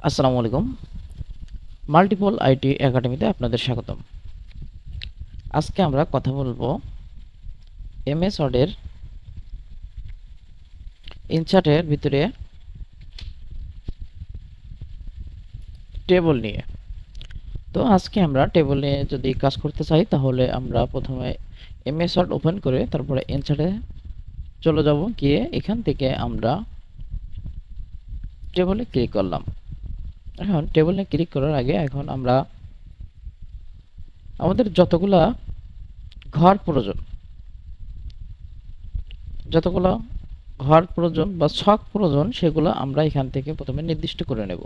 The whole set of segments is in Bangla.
আসসালামু আলাইকুম। মাল্টিপল আইটি একাডেমিতে আপনাদের স্বাগতম। আজকে আমরা কথা বলবো এমএস ওয়ার্ডের ইনসার্টের ভিতরে টেবল নিয়ে। তো আজকে আমরা টেবল নিয়ে যদি কাজ করতে চাই তাহলে আমরা প্রথমে এমএস ওয়ার্ড ওপেন করে তারপরে ইনসার্টে চলে যাব, গিয়ে এখান থেকে আমরা টেবলে ক্লিক করলাম। এখন টেবলে ক্লিক করার আগে এখন আমরা আমাদের যতগুলা ঘর প্রয়োজন বা ছক প্রয়োজন সেগুলো আমরা এখান থেকে প্রথমে নির্দিষ্ট করে নেব।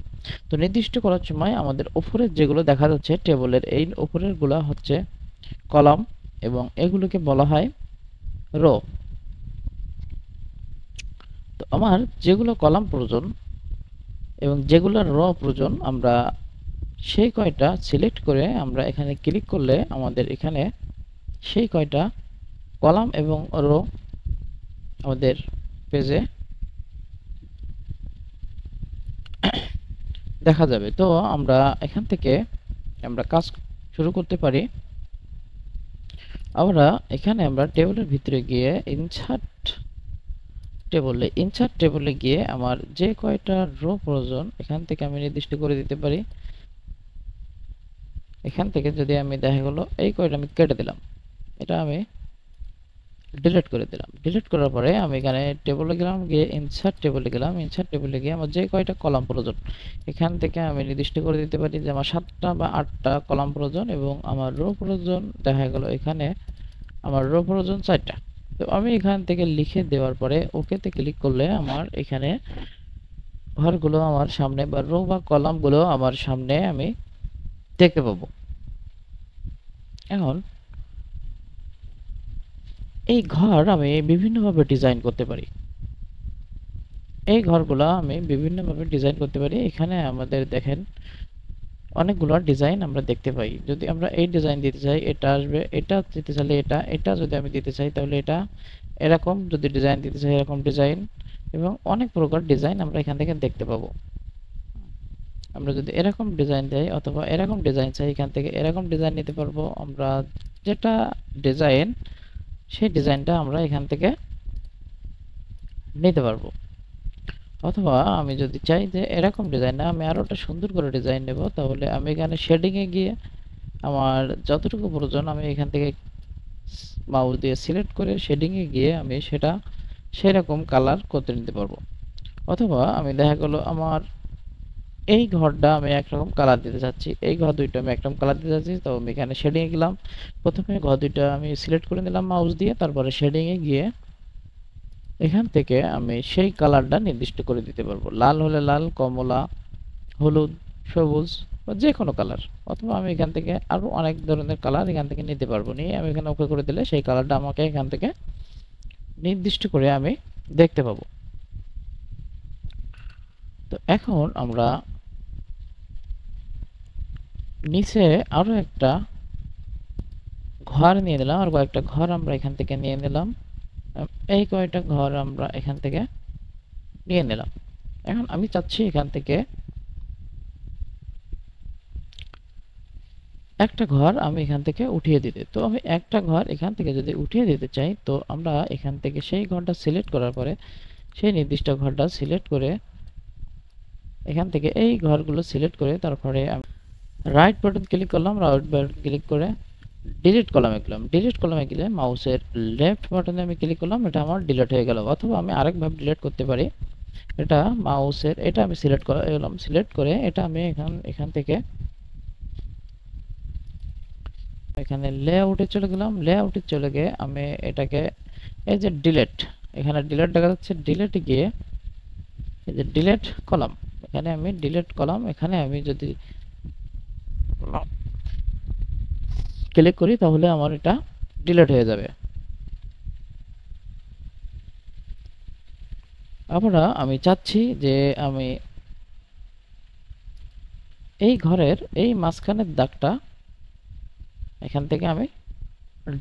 তো নির্দিষ্ট করার সময় আমাদের উপরের যেগুলো দেখা যাচ্ছে টেবলের এই উপরের গুলা হচ্ছে কলাম এবং এগুলোকে বলা হয় রো। তো আমার যেগুলো কলাম প্রয়োজন এবং যেগুলো রো প্রয়োজন আমরা সেই কয়টা সিলেক্ট করে আমরা এখানে ক্লিক করলে আমাদের এখানে সেই কয়টা কলাম এবং রো আমাদের পেজে দেখা যাবে। তো আমরা এখান থেকে আমরা কাজ শুরু করতে পারি। আমরা টেবিলের ভিতরে গিয়ে ইনসার্ট টেবলে গিয়ে আমার যে কয়টা রো প্রয়োজন এখান থেকে আমি নির্দিষ্ট করে দিতে পারি। এখান থেকে যদি আমি দেখা গেল এই কয়টা আমি কেটে দিলাম, এটা আমি ডিলিট করে দিলাম। ডিলিট করার পরে আমি এখানে টেবলে গেলাম, গিয়ে ইনসার্ট টেবলে গেলাম। ইনসার্ট টেবলে গিয়ে আমার যে কয়টা কলাম প্রয়োজন এখান থেকে আমি নির্দিষ্ট করে দিতে পারি যে আমার 7টা বা 8টা কলাম প্রয়োজন এবং আমার রো প্রয়োজন দেখা গেল এখানে আমার রো প্রয়োজন 4টা। তো আমি এখান থেকে লিখে দেওয়ার পরে ওকেতে ক্লিক করলে আমার এখানে ঘরগুলো আমার সামনে বা রো বা কলামগুলো আমার সামনে আমি দেখতে পাবো। এখন এই ঘর আমি বিভিন্নভাবে ডিজাইন করতে পারি। এই ঘরগুলো আমি বিভিন্নভাবে ডিজাইন করতে পারি। এখানে আমাদের দেখেন অনেকগুলো ডিজাইন আমরা দেখতে পাই। যদি আমরা এই ডিজাইন দিতে চাই এটা আসবে, এটা দিতে চাইলে এটা যদি আমি দিতে চাই তাহলে এটা, এরকম যদি ডিজাইন দিতে চাই এরকম ডিজাইন, এবং অনেক প্রকার ডিজাইন আমরা এখান থেকে দেখতে পাবো। আমরা যদি এরকম ডিজাইন দেই অথবা এরকম ডিজাইন চাই এখান থেকে এরকম ডিজাইন নিতে পারবো। আমরা যেটা ডিজাইন সেই ডিজাইনটা আমরা এখান থেকে নিতে পারবো। অথবা আমি যদি চাই যে এরকম ডিজাইন না, আমি আরো একটা সুন্দর করে ডিজাইন নেব, তাহলে আমি এখানে শেডিং এ গিয়ে আমার যতটুকু প্রয়োজন আমি এখান থেকে মাউস দিয়ে সিলেক্ট করে শেডিং এ গিয়ে আমি সেটা সেরকম কালার করতে নিতে পারবো। অথবা আমি দেখা গেল আমার এই ঘরটা আমি একরকম কালার দিতে চাচ্ছি, এই ঘর দুইটা আমি একরকম কালার দিতে চাচ্ছি, তো আমি এখানে শেডিং এ গেলাম, প্রথমে ঘর দুইটা আমি সিলেক্ট করে নিলাম মাউস দিয়ে, তারপরে শেডিং এ গিয়ে এখান থেকে আমি সেই কালারটা নির্দিষ্ট করে দিতে পারবো। লাল হলে লাল, কমলা, হলুদ, সবুজ বা যে কোনো কালার। অথবা আমি এখান থেকে আরো অনেক ধরনের কালার এখান থেকে নিতে পারবো। নিয়ে আমি এখানে ওকে করে দিলে সেই কালারটা আমাকে এখান থেকে নির্দিষ্ট করে আমি দেখতে পাবো। তো এখন আমরা নিচে আরো একটা ঘর নিয়ে নিলাম, আর কয়েকটা ঘর আমরা এখান থেকে নিয়ে নিলাম। এই কয়েকটা ঘর আমরা এখান থেকে নিয়ে নিলাম। এখন আমি চাচ্ছি এখান থেকে একটা ঘর আমি এখান থেকে উঠিয়ে দিতে। তো আমি একটা ঘর এখান থেকে যদি উঠিয়ে দিতে চাই তো আমরা এখান থেকে সেই ঘরটা সিলেক্ট করার পরে সেই নির্দিষ্ট ঘরটা সিলেক্ট করে এখান থেকে এই ঘরগুলো সিলেক্ট করে তারপরে আমি রাইট বাটন ক্লিক করলাম। রাইট বাটন ক্লিক করে ডিলিট কলামে গেলাম। ডিলিট কলামে গেলে মাউসের লেফট বাটনে আমি ক্লিক করলাম, এটা আমার ডিলিট হয়ে গেল। অথবা আমি আরেকভাবে ডিলিট করতে পারি, এটা মাউসের এটা আমি সিলেক্ট করলাম, সিলেক্ট করে এটা আমি এখান থেকে এখানে লেআউটে চলে গেলাম। লেআউটে চলে গিয়ে আমি এটাকে এই যে ডিলিট, এখানে ডিলিট দেখা যাচ্ছে, ডিলিটে গিয়ে এই যে ডিলিট কলাম, এখানে আমি ডিলিট কলাম, এখানে আমি যদি ক্লিক করি তাহলে আমার এটা ডিলিট হয়ে যাবে। আমি চাচ্ছি যে আমি এই ঘরের এই মাঝখানের দাগটা এখান থেকে আমি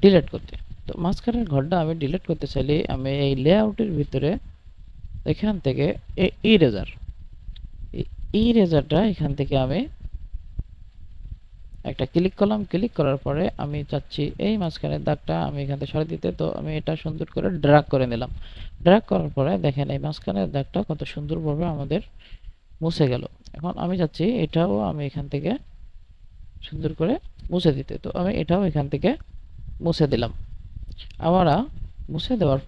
ডিলিট করতে। তো মাঝখানের ঘরটা আমি ডিলিট করতে চাইলে আমি এই লেআউটের ভিতরে এখান থেকে ইরেজার ইরেজারটা এখান থেকে আমি একটা ক্লিক করলাম, ক্লিক করার পরে আমি চাচ্ছি এই মাঝখানের দাগটা আমি এখান থেকে সরিয়ে দিতে, তো আমি এটা সুন্দর করে ড্র্যাগ করে নিলাম। ড্র্যাগ করার পরে দেখেন এই মাঝখানের দাগটা কত সুন্দরভাবে আমাদের মুছে গেল। এখন আমি চাচ্ছি এটাও আমি এখান থেকে সুন্দর করে মুছে দিতে, তো আমি এটাও এখান থেকে মুছে দিলাম। আমরা মুছে দেওয়ার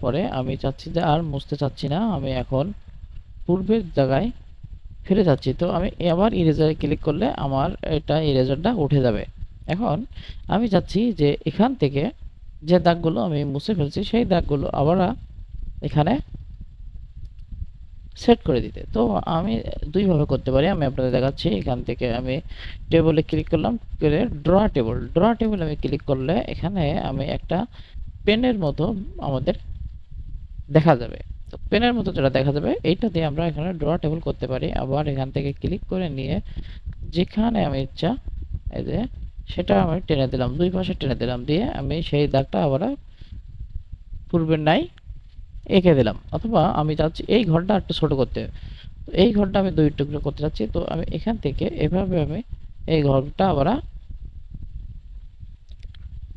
পরে আমি চাচ্ছি যে আর মুছতে চাচ্ছি না, আমি এখন পূর্বের জায়গায় ফিরে যাচ্ছি। তো আমি আবার ইরেজারে ক্লিক করলে আমার এটা ইরেজারটা উঠে যাবে। এখন আমি চাচ্ছি যে এখান থেকে যে দাগগুলো আমি মুছে ফেলছি সেই দাগগুলো আবার এখানে সেট করে দিতে। তো আমি দুইভাবে করতে পারি, আমি আপনাদের দেখাচ্ছি। এখান থেকে আমি টেবলে ক্লিক করলাম, করে ড্র টেবল আমি ক্লিক করলে এখানে আমি একটা পেনের মতো আমাদের দেখা যাবে। তো পেনের মতো যেটা দেখা যাবে এইটা দিয়ে আমরা এখানে ড্র টেবল করতে পারি। আবার এখান থেকে ক্লিক করে নিয়ে যেখানে আমি ইচ্ছা এই যে সেটা আমি টেনে দিলাম, দুই পাশে টেনে দিলাম, দিয়ে আমি সেই দাগটা আবার পূর্বের নাই এঁকে দিলাম। অথবা আমি চাচ্ছি এই ঘরটা একটু ছোট করতে, তো এই ঘরটা আমি দুই টুকরো করতে চাচ্ছি, তো আমি এখান থেকে এভাবে আমি এই ঘরটা আবার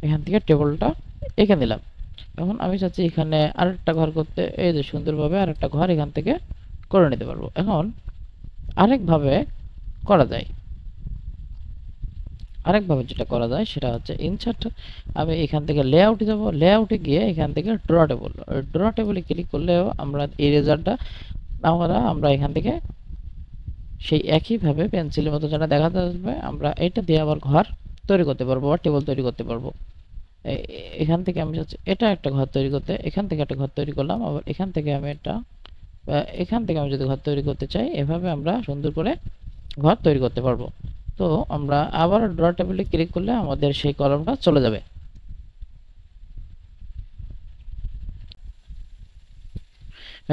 এখান থেকে টেবিলটা এঁকে দিলাম। এখন আমি চাচ্ছি এখানে আরেকটা ঘর করতে, এই যে সুন্দরভাবে আরেকটা ঘর এখান থেকে করে নিতে পারবো। এখন আরেকভাবে করা যায়, যেটা করা যায় সেটা হচ্ছে ইনসার্ট, আমি এখান থেকে লেআউটে যাব, লেআউটে গিয়ে এখান থেকে ড্র টেবলে ক্লিক করলেও আমরা ইরেজারটা আমরা এখান থেকে সেই একইভাবে পেন্সিলের মতো যেটা দেখা যাবে আমরা এটা দিয়ে আবার ঘর তৈরি করতে পারবো বা টেবিল তৈরি করতে পারবো। এখান থেকে আমি চাচ্ছি এটা একটা ঘর তৈরি করতে, এখান থেকে একটা ঘর তৈরি করলাম, আবার এখান থেকে আমি এখান থেকে আমি যদি ঘর তৈরি করতে চাই এভাবে আমরা সুন্দর করে ঘর তৈরি করতে পারবো। তো আমরা আবার ড্র টেবিলে ক্লিক করলে আমাদের সেই কলমটা চলে যাবে।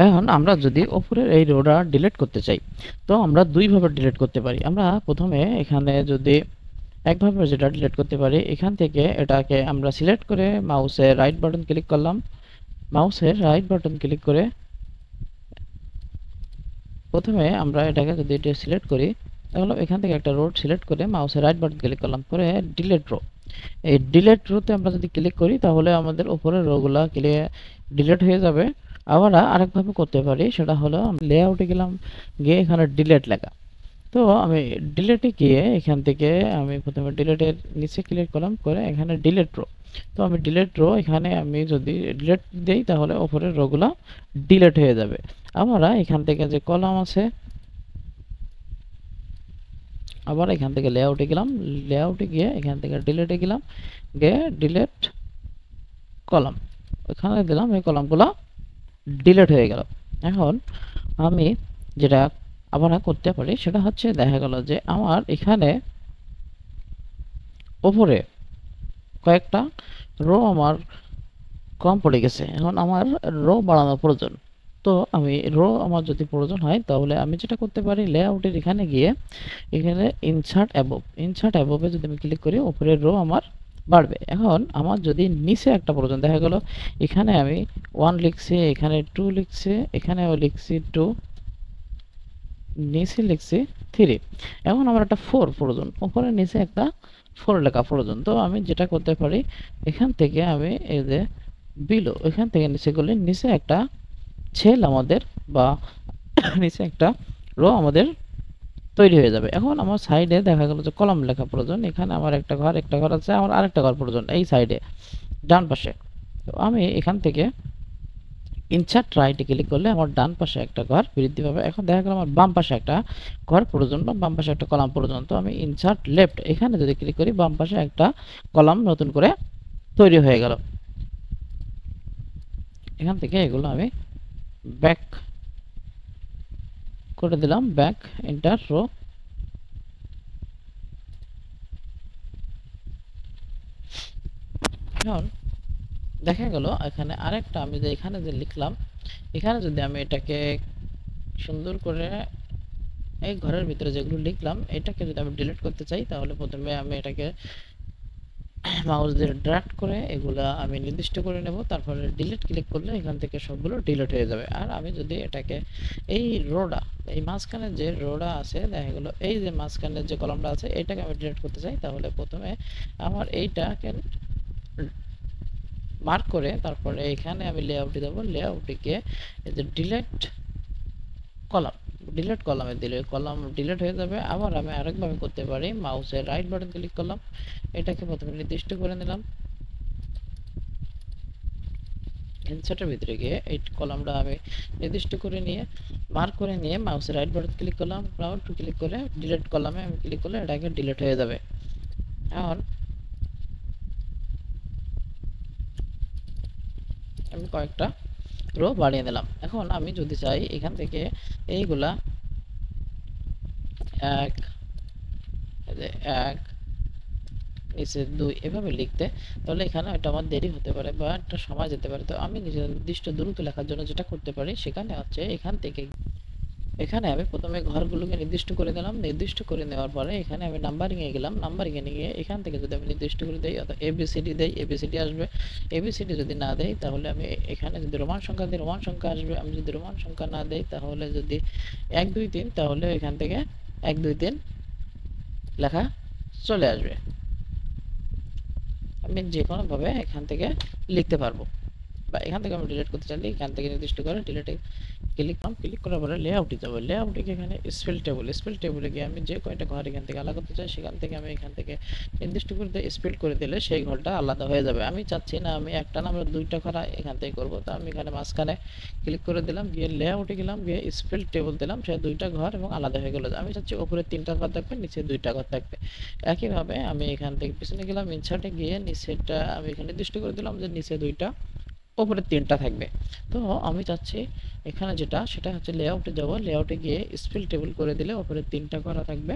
এখন আমরা যদি উপরের এই রোটা ডিলিট করতে চাই, তো আমরা দুইভাবে ডিলিট করতে পারি। আমরা প্রথমে এখানে যদি একভাবে যেটা ডিলিট করতে পারি, এখান থেকে এটাকে আমরা সিলেক্ট করে মাউসের রাইট বাটন ক্লিক করলাম, মাউসের রাইট বাটন ক্লিক করে প্রথমে আমরা এটাকে যদি এটা সিলেক্ট করি, তাহলে এখান থেকে একটা রো সিলেক্ট করে মাউসের রাইট বাটন ক্লিক করলাম, করে ডিলিট রো। এই ডিলিট রোতে আমরা যদি ক্লিক করি তাহলে আমাদের উপরের রোগুলা ডিলিট হয়ে যাবে। আবার আরেকভাবে করতে পারি, সেটা হলো লেআউটে গেলাম, গিয়ে এখানে ডিলিট লেখা, তো আমি ডিলিটে গিয়ে এখান থেকে আমি প্রথমে ডিলিটের নিচে ক্লিক করলাম, করে এখানে ডিলিট রো। তো আমি ডিলিট রো এখানে আমি যদি ডিলিট দেই তাহলে উপরের রোগুলা ডিলিট হয়ে যাবে। আমরা এখান থেকে যে কলাম আছে, আবার এখান থেকে লেআউটে গেলাম, লেআউটে গিয়ে এখান থেকে ডিলিটে গেলাম, গিয়ে ডিলিট কলাম এখানে দিলাম, এই কলামগুলো ডিলিট হয়ে গেল। এখন আমি যেটা আবার করতে পারি সেটা হচ্ছে, দেখা গেল যে আমার এখানে উপরে কয়েকটা রো আমার কম পড়ে গেছে, এখন আমার রো বাড়ানো প্রয়োজন। তো আমি রো আমার যদি প্রয়োজন হয় তাহলে আমি যেটা করতে পারি, লেআউটের এখানে গিয়ে এখানে ইনসার্ট অ্যাবভে যদি আমি ক্লিক করি উপরের রো আমার বাড়বে। এখন আমার যদি নিচে একটা প্রয়োজন, দেখা গেল এখানে আমি 1 লিখছি, এখানে 2 লিখছি, এখানেও লিখছি 2, নিচে লিখছি 3, এখন আমার একটা 4 প্রয়োজন, উপরে নিচে একটা 4 লেখা প্রয়োজন। তো আমি যেটা করতে পারি, এখান থেকে আমি এই যে বিলো এখান থেকে নিচে করলে নিচে একটা সেল আমাদের বা নিচে একটা রো আমাদের তৈরি হয়ে যাবে। এখন আমার সাইডে দেখা গেল যে কলাম লেখা প্রয়োজন, এখানে আমার একটা ঘর আছে, আমার আরেকটা ঘর প্রয়োজন এই সাইডে ডান পাশে। তো আমি এখান থেকে ইনসার্ট রাইটে ক্লিক করলে আমার ডান পাশে একটা ঘর বৃদ্ধি পাবে। এখন দেখা গেল আমার বাম পাশে একটা ঘর প্রয়োজন বা বাম পাশে একটা কলাম প্রয়োজন, তো আমি ইনসার্ট লেফট এখানে যদি ক্লিক করি বাম পাশে একটা কলাম নতুন করে তৈরি হয়ে গেল। এখান থেকে এগুলো আমি ব্যাক করে দিলাম, ব্যাক এন্টার রো। এখন দেখা গেল এখানে আরেকটা আমি যে এখানে যে লিখলাম, এখানে যদি আমি এটাকে সুন্দর করে এই ঘরের ভিতরে যেগুলো লিখলাম এটাকে যদি আমি ডিলিট করতে চাই, তাহলে প্রথমে আমি এটাকে মাউস দিয়ে ড্র্যাগ করে এগুলা আমি নির্দিষ্ট করে নেব, তারপরে ডিলিট ক্লিক করলে এখান থেকে সবগুলো ডিলিট হয়ে যাবে। আর আমি যদি এটাকে এই রোটা, এই মাঝখানে যে রোটা আছে দেখা গেল, এই যে মাঝখানে যে কলামটা আছে এটাকে আমি ডিলিট করতে চাই, তাহলে প্রথমে আমার এইটাকে মার্ক করে তারপরে এখানে আমি লেআউটে যাব, লেআউটে গিয়ে এই যে ডিলিট কলাম, ডিলিট কলামে দিলে কলাম ডিলিট হয়ে যাবে। আবার আমি আরেকভাবে করতে পারি, মাউসের রাইট বাটন ক্লিক করলাম, এটাকে প্রথমে নির্দিষ্ট করে নিলাম, ইনসার্টের ভিতরে গিয়ে এই কলামটা আমি নির্দিষ্ট করে নিয়ে মার্ক করে নিয়ে মাউসের রাইট বাটন ক্লিক করলাম, রাউন্ড টু ক্লিক করে ডিলিট কলামে আমি ক্লিক করলে এটাকে ডিলিট হয়ে যাবে। এখন আমি কয়েকটা রো বাড়িয়ে নিলাম। এখন আমি যদি চাই এখান থেকে এইগুলা এক, এক নিচে 2 এভাবে লিখতে, তাহলে এখানে এটা আমার দেরি হতে পারে বা একটা সময় যেতে পারে। তো আমি নির্দিষ্ট দ্রুত লেখার জন্য যেটা করতে পারি সেখানে হচ্ছে এখান থেকে এখানে আমি প্রথমে ঘরগুলোকে নির্দিষ্ট করে দিলাম, নির্দিষ্ট করে নেওয়ার পরে এখানে আমি নাম্বারিং এ গেলাম, নাম্বারিং এ নিয়ে এখান থেকে যদি আমি নির্দিষ্ট করে দেই অর্থাৎ এবিসিডি দেই এবিসিডি আসবে, এবিসিডি যদি না দেই তাহলে আমি এখানে যদি রোমান সংখ্যা দিই রোমান সংখ্যা আসবে, আমি যদি রোমান সংখ্যা না দেই তাহলে যদি 1 2 3 তাহলে এখান থেকে 1 2 3 লেখা চলে আসবে। আমি যে কোনোভাবে এখান থেকে লিখতে পারবো, বা এখান থেকে আমি ডিলিট করতে চাইলে এখান থেকে নির্দিষ্ট করে ডিলিটে ক্লিক করলাম, ক্লিক করার পরে লেআউটে যাব, লেআউটে গিয়ে এখানে স্পেল টেবিল, স্পেল টেবিলে গিয়ে আমি যে কয়টা ঘর এখান থেকে আলাদা করতে চাই সেখান থেকে আমি এখান থেকে নির্দিষ্ট করে দিয়ে স্পেল করে দিলে সেই ঘরটা আলাদা হয়ে যাবে। আমি চাচ্ছি না আমি একটা না আমরা দুইটা ঘর এখান থেকে করব, তো আমি এখানে মাঝখানে ক্লিক করে দিলাম, গিয়ে লেআউটে গেলাম, গিয়ে স্পেল টেবিল দিলাম, সে দুইটা ঘর এবং আলাদা হয়ে গেল। আমি চাচ্ছি উপরে 3টা ঘর থাকবে, নিচে 2টা ঘর থাকবে। একইভাবে আমি এখান থেকে পিছনে গেলাম, ইনসার্টে গিয়ে নিচেটা আমি এখানে নির্দিষ্ট করে দিলাম যে নিচে 2টা উপরে 3টা থাকবে। তো আমি চাচ্ছি এখানে যেটা সেটা হচ্ছে লেআউটে যাব, লেআউটে গিয়ে স্পেল টেবিল করে দিলে উপরে 3টা ঘর থাকবে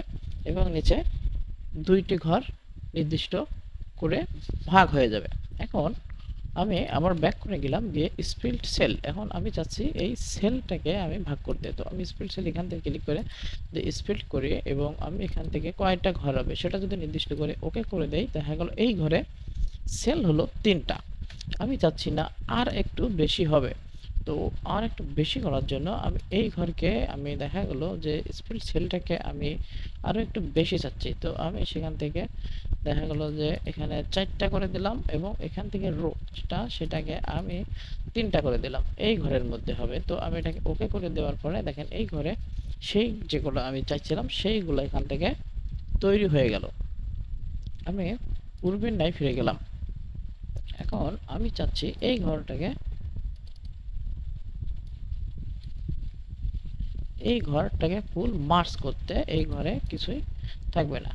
এবং নিচে 2টি ঘর নির্দিষ্ট করে ভাগ হয়ে যাবে। এখন আমি আবার ব্যাক করে গেলাম, গিয়ে স্প্লিট সেল, এখন আমি চাচ্ছি এই সেলটাকে আমি ভাগ করতে। তো আমি স্প্লিট সেল এখান থেকে ক্লিক করে যে স্প্লিট করি এবং আমি এখান থেকে কয়টা ঘর হবে সেটা যদি নির্দিষ্ট করে ওকে করে দেই, দেখা গেল এই ঘরে সেল হলো 3টা। আমি চাচ্ছি না আর একটু বেশি হবে, তো আর একটু বেশি করার জন্য আমি এই ঘরকে আমি দেখা গেল যে স্প্লিট সেলটাকে আমি আরও একটু বেশি চাচ্ছি। তো আমি সেখান থেকে দেখা গেল যে এখানে 4টা করে দিলাম এবং এখান থেকে রোটা সেটাকে আমি 3টা করে দিলাম, এই ঘরের মধ্যে হবে। তো আমি এটাকে ওকে করে দেওয়ার পরে দেখেন এই ঘরে সেই যেগুলো আমি চাইছিলাম সেইগুলো এখান থেকে তৈরি হয়ে গেল। আমি পূর্বের নাই ফিরে গেলাম। এখন আমি চাচ্ছি এই ঘরটাকে ফুল মার্জ করতে, এই ঘরে কিছুই থাকবে না।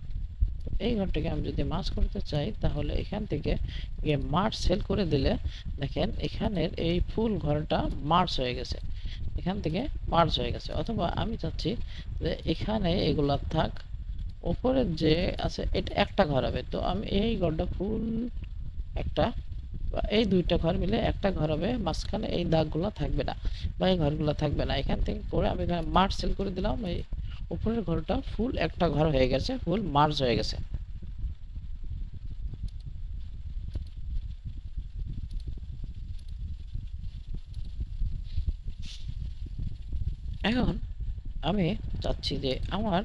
এই ঘরটাকে আমি যদি মার্জ করতে চাই তাহলে এখান থেকে গিয়ে মার্জ সেল করে দিলে দেখেন এখানের এই ফুল ঘরটা মার্জ হয়ে গেছে, এখান থেকে মার্জ হয়ে গেছে। অথবা আমি চাচ্ছি যে এখানে এগুলা থাক, উপরের যে আছে এটা একটা ঘর হবে, তো আমি এই ঘরটা ফুল একটা বা এই 2টা ঘর মিলে একটা ঘর হবে, মাঝখানে এই দাগগুলো থাকবে না বা এই ঘরগুলো থাকবে না। এখান থেকে করে আমি এখানে মার্জ সেল করে দিলাম, এই উপরের ঘরটা ফুল একটা ঘর হয়ে গেছে, ফুল মার্জ হয়ে গেছে। এখন আমি চাচ্ছি যে আমার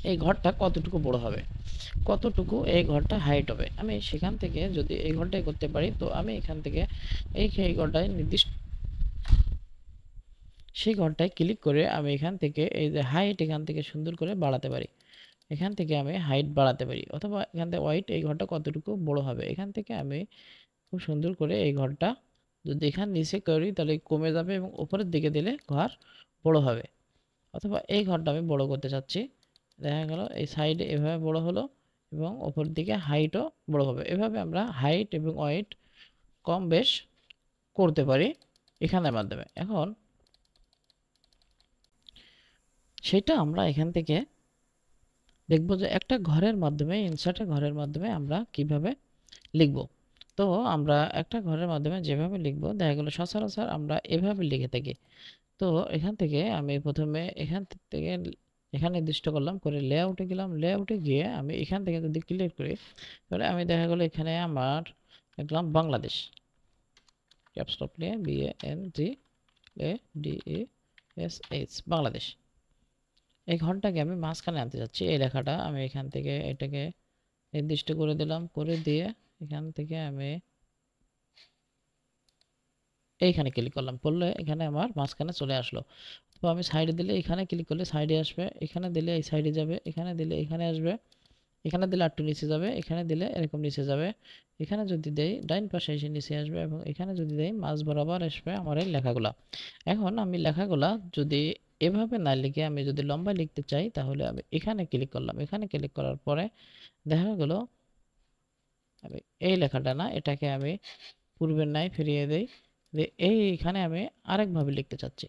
এই ঘরটা কতটুকু বড় হবে, কতটুকু এই ঘরটা হাইট হবে, আমি সেখান থেকে যদি এই ঘরটাই করতে পারি তো আমি এখান থেকে এই ঘরটায় নির্দিষ্ট সেই ঘরটায় ক্লিক করে আমি এখান থেকে এই যে হাইট এখান থেকে সুন্দর করে বাড়াতে পারি, এখান থেকে আমি হাইট বাড়াতে পারি। অথবা এখান থেকে ওয়াইট এই ঘরটা কতটুকু বড় হবে এখান থেকে আমি খুব সুন্দর করে এই ঘরটা যদি এখান নিচে করি তাহলে কমে যাবে এবং উপরের দিকে দিলে ঘর বড় হবে। অথবা এই ঘরটা আমি বড় করতে চাচ্ছি, দেখা গেল এই সাইডে এভাবে বড় হলো এবং উপর দিকে হাইটও বড় হবে। এভাবে আমরা হাইট এবং ওয়েট কম বেশ করতে পারি এখানের মাধ্যমে। এখন সেটা আমরা এখান থেকে দেখব যে একটা ঘরের মাধ্যমে ইনসার্টের ঘরের মাধ্যমে আমরা কিভাবে লিখব। তো আমরা একটা ঘরের মাধ্যমে যেভাবে লিখব দেখা গেল সচরাচর আমরা এভাবে লিখে থাকি। তো এখান থেকে আমি প্রথমে এখান থেকে এখানে নির্দিষ্ট করলাম, করে লেআউটে গেলাম, লেআউটে গিয়ে আমি এখান থেকে যদি ক্লিক করি তাহলে আমি দেখা গেলো এখানে আমার লিখলাম বাংলাদেশ, ক্যাপসলক নিয়ে BANGLADESH বাংলাদেশ। এই ঘরটাকে আমি মাঝখানে আনতে চাচ্ছি, এই লেখাটা আমি এখান থেকে এটাকে নির্দিষ্ট করে দিলাম, করে দিয়ে এখান থেকে আমি এইখানে ক্লিক করলাম, করলে এখানে আমার মাঝখানে চলে আসলো। তো আমি সাইডে দিলে এখানে ক্লিক করলে সাইডে আসবে, এখানে দিলে এই সাইডে যাবে, এখানে দিলে এখানে আসবে, এখানে দিলে একটু নিচে যাবে, এখানে দিলে এরকম নিচে যাবে, এখানে যদি দেই ডাইন পাশে এসে নিচে আসবে, এবং এখানে যদি দেই মাঝ বরাবর আসবে আমার এই লেখাগুলা। এখন আমি লেখাগুলা যদি এভাবে না লিখে আমি যদি লম্বা লিখতে চাই তাহলে আমি এখানে ক্লিক করলাম, এখানে ক্লিক করার পরে দেখা গেল আমি এই লেখাটা না, এটাকে আমি পূর্বের নাই ফিরিয়ে দেই, যে এইখানে আমি আরেকভাবে লিখতে চাচ্ছি।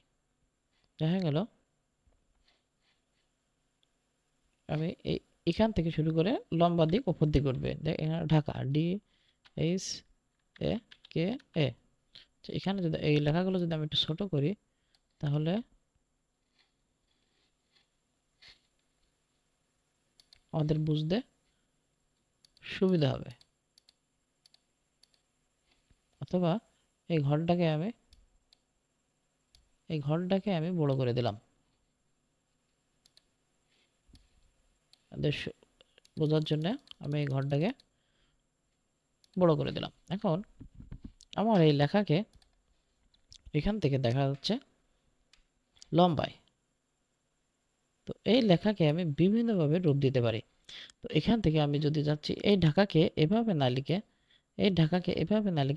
দেখা গেল আমি এখান থেকে শুরু করে লম্বা দিক উপর দিক উঠবে, ঢাকা DHAKA। এখানে যদি এই লেখাগুলো যদি আমি একটু ছোট করি তাহলে আমাদের বুঝতে সুবিধা হবে। অথবা এই ঘরটাকে আমি বড় করে দিলাম, বোঝার জন্য আমি এই ঘরটাকে বড় করে দিলাম। এখন আমার এই লেখাকে এখান থেকে দেখা যাচ্ছে লম্বায়, তো এই লেখাকে আমি বিভিন্নভাবে রূপ দিতে পারি। তো এখান থেকে আমি যদি যাচ্ছি এই ঢাকাকে এভাবে না লিখে,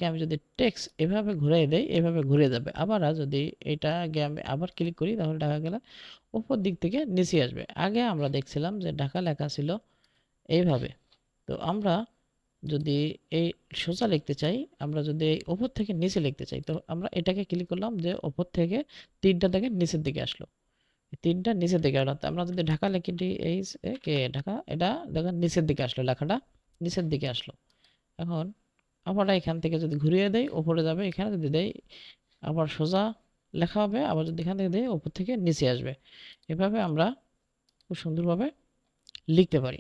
আমি যদি টেক্সট এভাবে ঘুরিয়ে দেই এভাবে ঘুরে যাবে। আবার যদি এটা আগে আমি আবার ক্লিক করি তাহলে ঢাকা গেলে উপর দিক থেকে নিচে আসবে। আগে আমরা দেখছিলাম যে ঢাকা লেখা ছিল এইভাবে, তো আমরা যদি এই সোজা লিখতে চাই, আমরা যদি উপর থেকে নিচে লিখতে চাই, তো আমরা এটাকে ক্লিক করলাম যে উপর থেকে তিনটা থেকে নিচের দিকে আসলো, তিনটা নিচের দিকে আসলো। আমরা যদি ঢাকা লিখি DHAK ঢাকা, এটা দেখেন নিচের দিকে আসলো, লেখাটা নিচের দিকে আসলো। এখন আমরা এখান থেকে যদি ঘুরিয়ে দেই উপরে যাবে, এখানে যদি দেই আবার সোজা লেখা হবে, আবার যদি এখান থেকে দেই উপর থেকে নিচে আসবে। এভাবে আমরা খুব সুন্দরভাবে লিখতে পারি।